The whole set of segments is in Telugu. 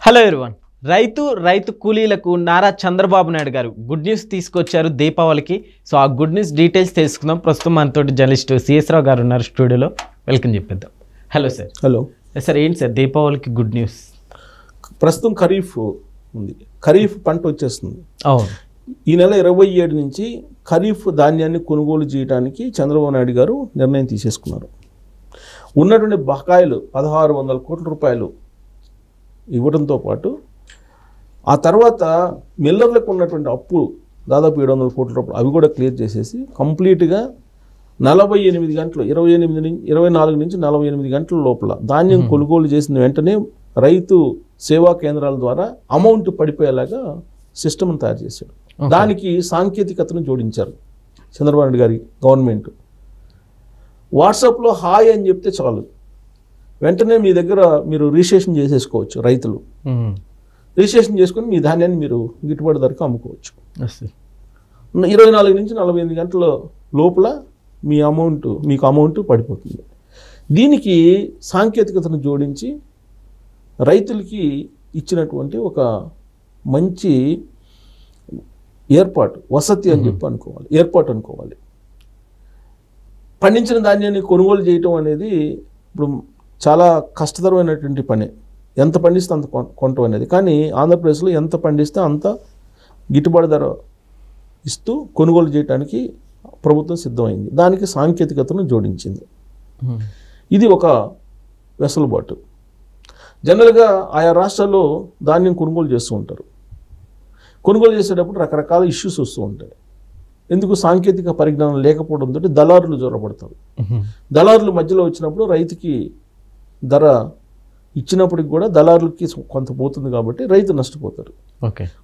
Hello everyone. రైతు కూలీలకు నారా చంద్రబాబు నాయుడు గారు గుడ్ న్యూస్ తీసుకొచ్చారు దీపావళికి. సో ఆ గుడ్ న్యూస్ డీటెయిల్స్ తెలుసుకుందాం. ప్రస్తుతం మనతోటి జర్నలిస్ట్ సిఎస్ రావు గారు ఉన్నారు స్టూడియోలో. వెల్కమ్ చెప్పేద్దాం. Hello sir. హలో సార్, ఏంటి సార్ దీపావళికి గుడ్ న్యూస్? ప్రస్తుతం ఖరీఫ్ ఉంది, ఖరీఫ్ పంట వచ్చేస్తుంది. అవును, ఈ నెల 27 నుంచి ఖరీఫ్ ధాన్యాన్ని కొనుగోలు చేయడానికి చంద్రబాబు నాయుడు గారు నిర్ణయం తీసేసుకున్నారు. ఉన్నటువంటి బకాయిలు 1600 కోట్ల రూపాయలు ఇవ్వడంతో పాటు ఆ తర్వాత మిల్లర్లకు ఉన్నటువంటి అప్పు దాదాపు 700 కోట్ల రూపాయలు అవి కూడా క్లియర్ చేసేసి కంప్లీట్గా 48 గంటలు 24 నుంచి 48 గంటల లోపల ధాన్యం కొనుగోలు చేసిన వెంటనే రైతు సేవా కేంద్రాల ద్వారా అమౌంట్ పడిపోయేలాగా సిస్టమ్ని తయారు చేశాడు. దానికి సాంకేతికతను జోడించారు చంద్రబాబు నాయుడు గారి గవర్నమెంట్. వాట్సాప్లో హాయ్ అని చెప్తే చాలు, వెంటనే మీ దగ్గర మీరు రిజిస్ట్రేషన్ చేసేసుకోవచ్చు. రైతులు రిజిస్ట్రేషన్ చేసుకుని మీ ధాన్యాన్ని మీరు గిట్టుబాటు ధరకు అమ్ముకోవచ్చు. 24 నుంచి 48 గంటల లోపల మీకు అమౌంట్ పడిపోతుంది. దీనికి సాంకేతికతను జోడించి రైతులకి ఇచ్చినటువంటి ఒక మంచి ఏర్పాటు, వసతి అని చెప్పి అనుకోవాలి, ఏర్పాటు అనుకోవాలి. పండించిన ధాన్యాన్ని కొనుగోలు చేయటం అనేది ఇప్పుడు చాలా కష్టతరమైనటువంటి పని. ఎంత పండిస్తే అంత కొనటం అనేది. కానీ ఆంధ్రప్రదేశ్లో ఎంత పండిస్తే అంత గిట్టుబాటు ధర ఇస్తూ కొనుగోలు చేయడానికి ప్రభుత్వం సిద్ధమైంది. దానికి సాంకేతికతను జోడించింది. ఇది ఒక వెసులుబాటు. జనరల్గా ఆయా రాష్ట్రాల్లో ధాన్యం కొనుగోలు చేస్తూ ఉంటారు. కొనుగోలు చేసేటప్పుడు రకరకాల ఇష్యూస్ వస్తూ ఉంటాయి. ఎందుకు? సాంకేతిక పరిజ్ఞానం లేకపోవడంతో దళారులు జ్వరపడతారు. దళారులు మధ్యలో వచ్చినప్పుడు రైతుకి ధర ఇచ్చినప్పటికి కూడా దళారులకి కొంత పోతుంది కాబట్టి రైతు నష్టపోతారు.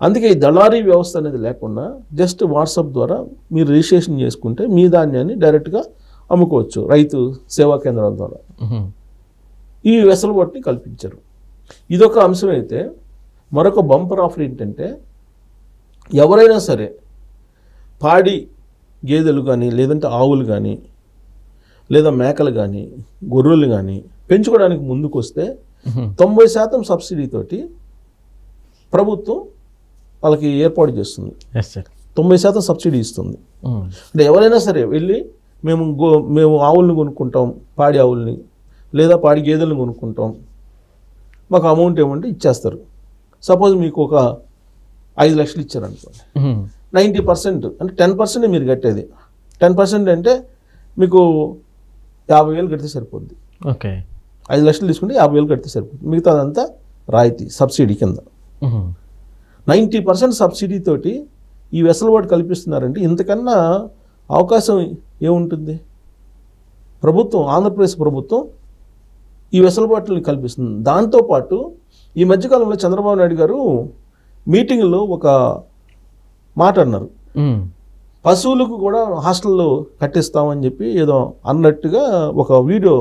అందుకే ఈ దళారీ వ్యవస్థ అనేది లేకుండా జస్ట్ వాట్సాప్ ద్వారా మీరు రిజిస్ట్రేషన్ చేసుకుంటే మీ ధాన్యాన్ని డైరెక్ట్గా అమ్ముకోవచ్చు రైతు సేవా కేంద్రాల ద్వారా. ఈ వెసులుబాటుని కల్పించారు. ఇదొక అంశం అయితే, మరొక బంపర్ ఆఫర్ ఏంటంటే, ఎవరైనా సరే పాడి గేదెలు కానీ, లేదంటే ఆవులు కానీ, లేదా మేకలు కానీ, గొర్రెలు కానీ పెంచుకోవడానికి ముందుకు వస్తే 90% సబ్సిడీతోటి ప్రభుత్వం వాళ్ళకి ఏర్పాటు చేస్తుంది. 90% సబ్సిడీ ఇస్తుంది. అంటే ఎవరైనా సరే వెళ్ళి మేము ఆవుల్ని కొనుక్కుంటాం, పాడి ఆవుల్ని లేదా పాడి గేదెలను కొనుక్కుంటాం, మాకు అమౌంట్ ఏమంటే ఇచ్చేస్తారు. సపోజ్ మీకు ఒక 5 లక్షలు ఇచ్చారనుకోండి, 90% అంటే 10% మీరు కట్టేది. 10% అంటే మీకు 50,000 కడితే సరిపోద్ది. 5 లక్షలు తీసుకుంటే 50,000 కడితే సరిపోతుంది. మిగతాదంతా రాయితీ, సబ్సిడీ కింద. 90% సబ్సిడీతోటి ఈ వెసులుబాటు కల్పిస్తున్నారంటే ఇంతకన్నా అవకాశం ఏముంటుంది? ఆంధ్రప్రదేశ్ ప్రభుత్వం ఈ వెసులుబాటుని కల్పిస్తుంది. దాంతోపాటు ఈ మధ్యకాలంలో చంద్రబాబు నాయుడు గారు మీటింగ్లో ఒక మాట అన్నారు, పశువులకు కూడా హాస్టల్లో కట్టిస్తామని చెప్పి ఏదో అన్నట్టుగా ఒక వీడియో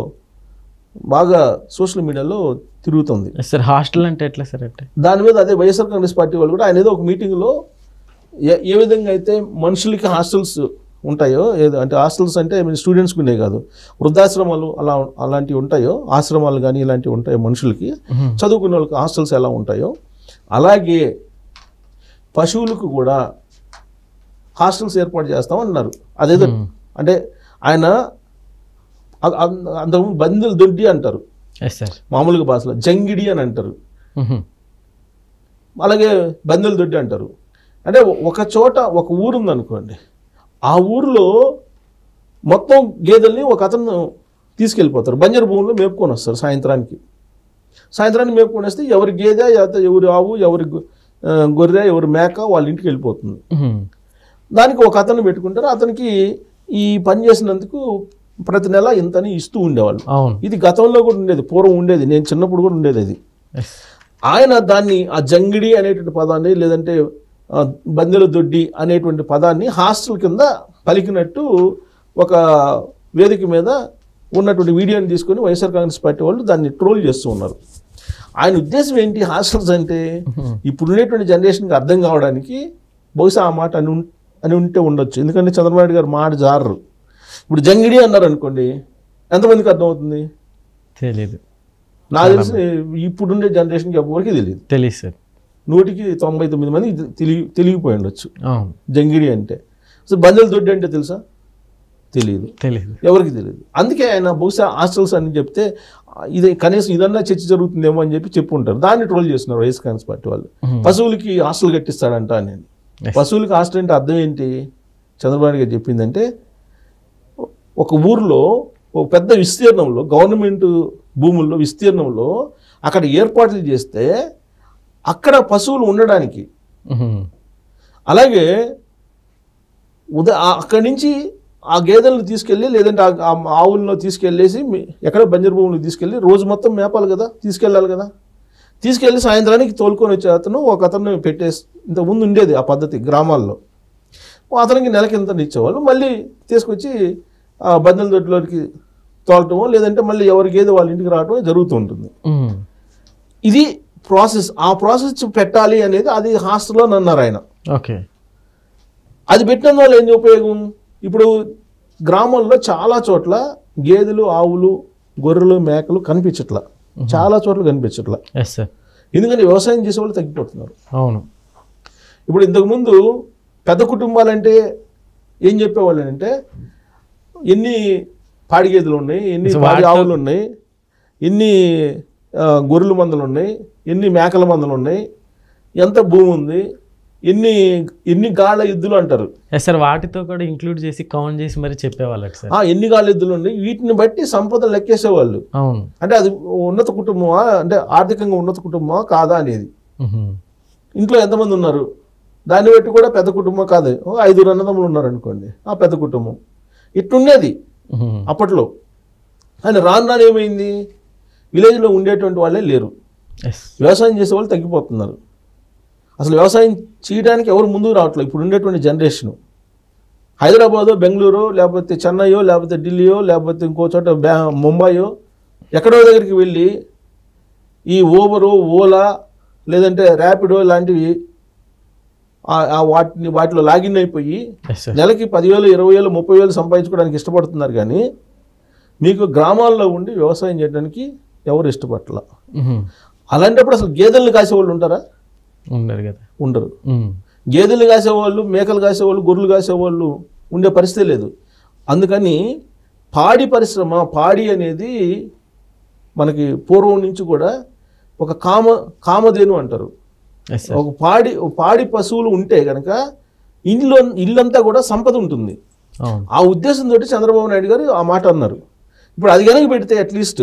బాగా సోషల్ మీడియాలో తిరుగుతుంది. సార్, హాస్టల్ అంటే ఎట్లా సార్? అంటే దాని మీద అదే వైఎస్ఆర్ కాంగ్రెస్ పార్టీ వాళ్ళు కూడా ఆయన ఏదో ఒక మీటింగ్లో ఏ విధంగా అయితే మనుషులకి హాస్టల్స్ ఉంటాయో, అంటే హాస్టల్స్ అంటే స్టూడెంట్స్కి ఉండే కాదు, వృద్ధాశ్రమాలు అలాంటివి ఉంటాయో, ఆశ్రమాలు కానీ ఇలాంటివి ఉంటాయో, మనుషులకి చదువుకునే వాళ్ళకి హాస్టల్స్ ఎలా ఉంటాయో అలాగే పశువులకు కూడా హాస్టల్స్ ఏర్పాటు చేస్తామన్నారు. అదేదో అంటే ఆయన అంతకుముందు బందెల దొడ్డి అంటారు, మామూలుగా భాషలో జంగిడి అని అంటారు, అలాగే బందెల దొడ్డి అంటారు. అంటే ఒక చోట ఒక ఊరు ఉందనుకోండి, ఆ ఊరిలో మొత్తం గేదెల్ని ఒక అతను తీసుకెళ్ళిపోతారు, బంజరు భూమిలో మేపుకొని వస్తారు. సాయంత్రానికి మేపుకొని వస్తే ఎవరి గేదె, ఎవరి ఆవు, ఎవరి గొర్రె, ఎవరి మేక వాళ్ళ ఇంటికి వెళ్ళిపోతుంది. దానికి ఒక అతను పెట్టుకుంటారు. అతనికి ఈ పని చేసినందుకు ప్రతి నెల ఇంతని ఇస్తూ ఉండేవాళ్ళు. ఇది గతంలో కూడా ఉండేది, పూర్వం ఉండేది, నేను చిన్నప్పుడు కూడా ఉండేది. అది ఆయన దాన్ని ఆ జంగిడి అనేటువంటి పదాన్ని, లేదంటే బందెల దొడ్డి అనేటువంటి పదాన్ని హాస్టల్ కింద పలికినట్టు ఒక వేదిక మీద ఉన్నటువంటి వీడియోని తీసుకొని వైఎస్ఆర్ కాంగ్రెస్ పార్టీ వాళ్ళు దాన్ని ట్రోల్ చేస్తూ ఉన్నారు. ఆయన ఉద్దేశం ఏంటి? హాస్టల్స్ అంటే ఇప్పుడు ఉండేటువంటి జనరేషన్కి అర్థం కావడానికి బహుశా ఆ మాట అని ఉంటే ఉండొచ్చు. ఎందుకంటే చంద్రబాబు నాయుడు గారు మాట జారరు. ఇప్పుడు జంగిడి అన్నారు అనుకోండి, ఎంతమందికి అర్థమవుతుంది? తెలియదు. నాకు తెలిసి ఇప్పుడుండే జనరేషన్కి ఎవరికి తెలియదు. తెలియదు సార్. 199 మంది తెలిగిపోయి ఉండొచ్చు జంగిడి అంటే. సో బందెల దొడ్డి అంటే తెలుసా? తెలియదు, ఎవరికి తెలియదు. అందుకే ఆయన బహుశా హాస్టల్స్ అని చెప్తే ఇది కనీసం ఇదన్నా చర్చ జరుగుతుందేమో అని చెప్పి ఉంటారు. దాన్ని ట్రోల్ చేస్తున్నారు వైఎస్ కాంగ్రెస్ పార్టీ వాళ్ళు. పశువులకి హాస్టల్ కట్టిస్తాడంట అని. పశువులకి హాస్టల్ అంటే అర్థం ఏంటి? చంద్రబాబు గారు చెప్పిందంటే ఒక ఊర్లో ఒక పెద్ద విస్తీర్ణంలో గవర్నమెంట్ భూముల్లో విస్తీర్ణంలో అక్కడ ఏర్పాట్లు చేస్తే అక్కడ పశువులు ఉండడానికి, అలాగే అక్కడి నుంచి ఆ గేదెలను తీసుకెళ్ళి లేదంటే ఆ ఆవులను తీసుకెళ్ళేసి ఎక్కడ బంజరు భూములకు తీసుకెళ్ళి రోజు మొత్తం మేపాలి కదా, తీసుకెళ్ళాలి కదా. తీసుకెళ్ళి సాయంత్రానికి తోలుకొని వచ్చే ఒక అతను పెట్టేసి, ఇంతకుముందు ఉండేది ఆ పద్ధతి గ్రామాల్లో. అతనికి నెలకి ఎంత ఇచ్చేవాళ్ళు, మళ్ళీ తీసుకొచ్చి ఆ బందెల దొడ్లోకి తోలటమో లేదంటే మళ్ళీ ఎవరికి ఏదో వాళ్ళ ఇంటికి రావటమో జరుగుతూ ఉంటుంది. ఇది ప్రాసెస్. ఆ ప్రాసెస్ పెట్టాలి అనేది అది హాస్టల్లో అన్నారు ఆయన. ఓకే, అది పెట్టిన వల్ల ఏంటి ఉపయోగం? ఇప్పుడు గ్రామాల్లో చాలా చోట్ల గేదెలు, ఆవులు, గొర్రెలు, మేకలు కనిపించట్లా, చాలా చోట్ల కనిపించట్లా. ఎందుకంటే వ్యవసాయం చేసే వాళ్ళు తగ్గిపోతున్నారు. అవును. ఇప్పుడు ఇంతకుముందు పెద్ద కుటుంబాలంటే ఏం చెప్పేవాళ్ళు అంటే ఎన్ని పాడి గేదెలు ఉన్నాయి, ఎన్ని పాడి ఆవులు ఉన్నాయి, ఎన్ని గొర్రెల మందలు ఉన్నాయి, ఎన్ని మేకల మందలు ఉన్నాయి, ఎంత భూమి ఉంది, ఎన్ని గాళ్ళ ఎద్దులు అంటారు సార్. వాటితో కూడా ఇంక్లూడ్ చేసి కౌంట్ చేసి మరి చెప్పేవాళ్ళు సార్. ఎన్ని గాళ్ళ ఎద్దులు ఉన్నాయి, వీటిని బట్టి సంపద లెక్కేసేవాళ్ళు. అవును. అంటే అది ఉన్నత కుటుంబమా, అంటే ఆర్థికంగా ఉన్నత కుటుంబమా కాదా అనేది. ఇంట్లో ఎంతమంది ఉన్నారు దాన్ని బట్టి కూడా పెద్ద కుటుంబం కాదు. 5 అన్నదమ్ములు ఉన్నారు అనుకోండి, ఆ పెద్ద కుటుంబం. ఇట్లుండేది అప్పట్లో. కానీ రాను ఏమైంది, విలేజ్లో ఉండేటువంటి వాళ్ళే లేరు, వ్యవసాయం చేసే వాళ్ళు తగ్గిపోతున్నారు. అసలు వ్యవసాయం చేయడానికి ఎవరు ముందుకు రావట్లేదు ఇప్పుడు ఉండేటువంటి జనరేషను. హైదరాబాదో, బెంగళూరు, లేకపోతే చెన్నైయో, లేకపోతే ఢిల్లీయో, లేకపోతే ఇంకో చోట ముంబైయో ఎక్కడో దగ్గరికి వెళ్ళి ఈ ఊబరు, ఓలా లేదంటే ర్యాపిడో లాంటివి వాటిలో లాగిన్ అయిపోయి నెలకి 10,000, 20,000, 30,000 సంపాదించుకోవడానికి ఇష్టపడుతున్నారు. కానీ మీకు గ్రామాల్లో ఉండి వ్యవసాయం చేయడానికి ఎవరు ఇష్టపడలా. అలాంటప్పుడు అసలు గేదెలను కాసేవాళ్ళు ఉంటారా? ఉండరు కదా, ఉండరు. గేదెలు కాసేవాళ్ళు, మేకలు కాసేవాళ్ళు, గొర్రెలు కాసేవాళ్ళు ఉండే పరిస్థితి లేదు. అందుకని పాడి పరిశ్రమ, పాడి అనేది మనకి పూర్వం నుంచి కూడా ఒక కామధేను అంటారు. ఒక పాడి పశువులు ఉంటే కనుక ఇల్లంతా కూడా సంపద ఉంటుంది. ఆ ఉద్దేశంతో చంద్రబాబు నాయుడు గారు ఆ మాట అన్నారు. ఇప్పుడు అది కనుక పెడితే అట్లీస్ట్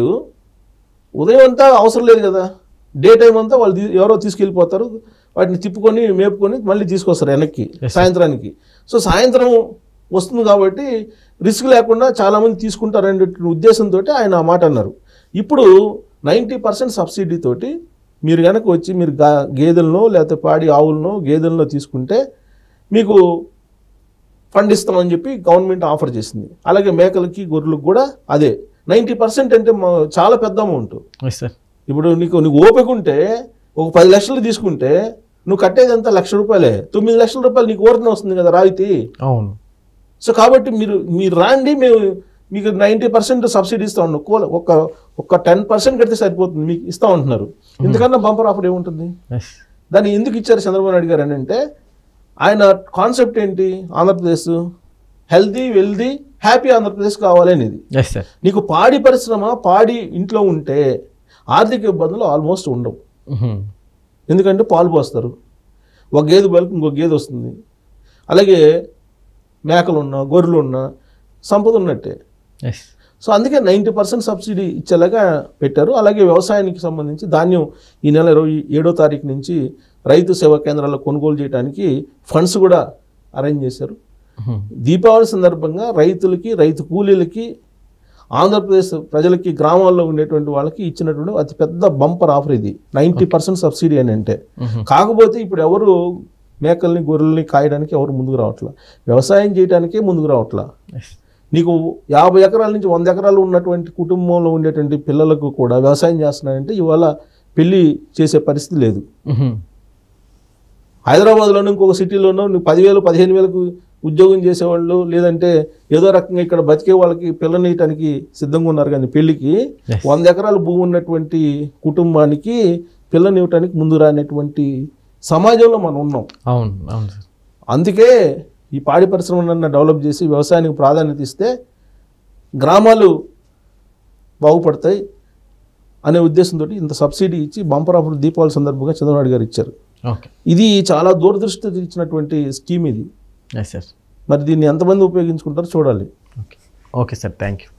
ఉదయం అంతా అవసరం లేదు కదా, డే టైం అంతా వాళ్ళు ఎవరో తీసుకెళ్ళిపోతారు, వాటిని తిప్పుకొని మేపుకొని మళ్ళీ తీసుకొస్తారు వెనక్కి సాయంత్రానికి. సో సాయంత్రం వస్తుంది కాబట్టి రిస్క్ లేకుండా చాలామంది తీసుకుంటారనే ఉద్దేశంతో ఆయన ఆ మాట అన్నారు. ఇప్పుడు 90% సబ్సిడీ తోటి మీరు కనుక వచ్చి మీరు గేదెలను లేకపోతే పాడి ఆవులను గేదెలను తీసుకుంటే మీకు ఫండ్ ఇస్తామని చెప్పి గవర్నమెంట్ ఆఫర్ చేసింది. అలాగే మేకలకి, గొర్రెలకు కూడా అదే. 90% అంటే చాలా పెద్ద అమౌంట్. ఇప్పుడు నీకు ఓపిక ఉంటే ఒక 10 లక్షలు తీసుకుంటే నువ్వు కట్టేది అంతా ₹1,00,000, 9 లక్షల రూపాయలు నీకు ఓరకనే వస్తుంది కదా రాయితీ. అవును. సో కాబట్టి మీరు రాండి, మేము మీకు 90% సబ్సిడీ ఇస్తా ఉన్నాం, ఒక 10% కడితే సరిపోతుంది మీకు ఇస్తా ఉంటున్నారు. ఎందుకన్నా బంపర్ ఆఫర్ ఏముంటుంది? దాన్ని ఎందుకు ఇచ్చారు చంద్రబాబు నాయుడు గారు అని అంటే ఆయన కాన్సెప్ట్ ఏంటి, Andhra Pradesh healthy, wealthy, happy Andhra Pradesh కావాలి అనేది. నీకు పాడి పరిశ్రమ, పాడి ఇంట్లో ఉంటే ఆర్థిక ఇబ్బందులు ఆల్మోస్ట్ ఉండవు. ఎందుకంటే పాలు పోస్తారు, ఒక గేదె బలకు ఇంకో గేదె వస్తుంది, అలాగే మేకలు ఉన్నా, గొర్రెలు ఉన్నా సంపద ఉన్నట్టే. సో అందుకే 90% సబ్సిడీ ఇచ్చేలాగా పెట్టారు. అలాగే వ్యవసాయానికి సంబంధించి ధాన్యం ఈ నెల 27వ తారీఖు నుంచి రైతు సేవా కేంద్రాల్లో కొనుగోలు చేయడానికి ఫండ్స్ కూడా అరేంజ్ చేశారు. దీపావళి సందర్భంగా రైతులకి, రైతు కూలీలకి, ఆంధ్రప్రదేశ్ ప్రజలకి, గ్రామాల్లో ఉండేటువంటి వాళ్ళకి ఇచ్చినటువంటి అతిపెద్ద బంపర్ ఆఫర్ ఇది. 90% సబ్సిడీ అని అంటే. కాకపోతే ఇప్పుడు ఎవరు మేకల్ని, గొర్రెల్ని కాయడానికి ఎవరు ముందుకు రావట్లా, వ్యవసాయం చేయడానికే ముందుకు రావట్లా. నీకు 50 ఎకరాల నుంచి 100 ఎకరాలు ఉన్నటువంటి కుటుంబంలో ఉండేటువంటి పిల్లలకు కూడా వ్యవసాయం చేస్తున్నారంటే ఇవాళ పెళ్లి చేసే పరిస్థితి లేదు. హైదరాబాద్లోనూ ఇంకొక సిటీలోనూ నువ్వు 10,000, 15,000 ఉద్యోగం చేసేవాళ్ళు లేదంటే ఏదో రకంగా ఇక్కడ బతికే వాళ్ళకి పిల్లనియటానికి సిద్ధంగా ఉన్నారు. కానీ పెళ్లికి 100 ఎకరాల భూమి ఉన్నటువంటి కుటుంబానికి పిల్లనివ్వటానికి ముందు రానటువంటి సమాజంలో మనం ఉన్నాం. అవును అవును సార్. అందుకే ఈ పాడి పరిశ్రమలను డెవలప్ చేసి వ్యవసాయానికి ప్రాధాన్యత ఇస్తే గ్రామాలు బాగుపడతాయి అనే ఉద్దేశంతో ఇంత సబ్సిడీ ఇచ్చి బంపర్ ఆఫర్ దీపావళి సందర్భంగా చంద్రబాబు నాయుడు గారు ఇచ్చారు. ఓకే, ఇది చాలా దూరదృష్టితో ఇచ్చినటువంటి స్కీమ్ ఇది. Yes sir. మరి దీన్ని ఎంతమంది ఉపయోగించుకుంటారో చూడాలి. Okay okay sir, thank you.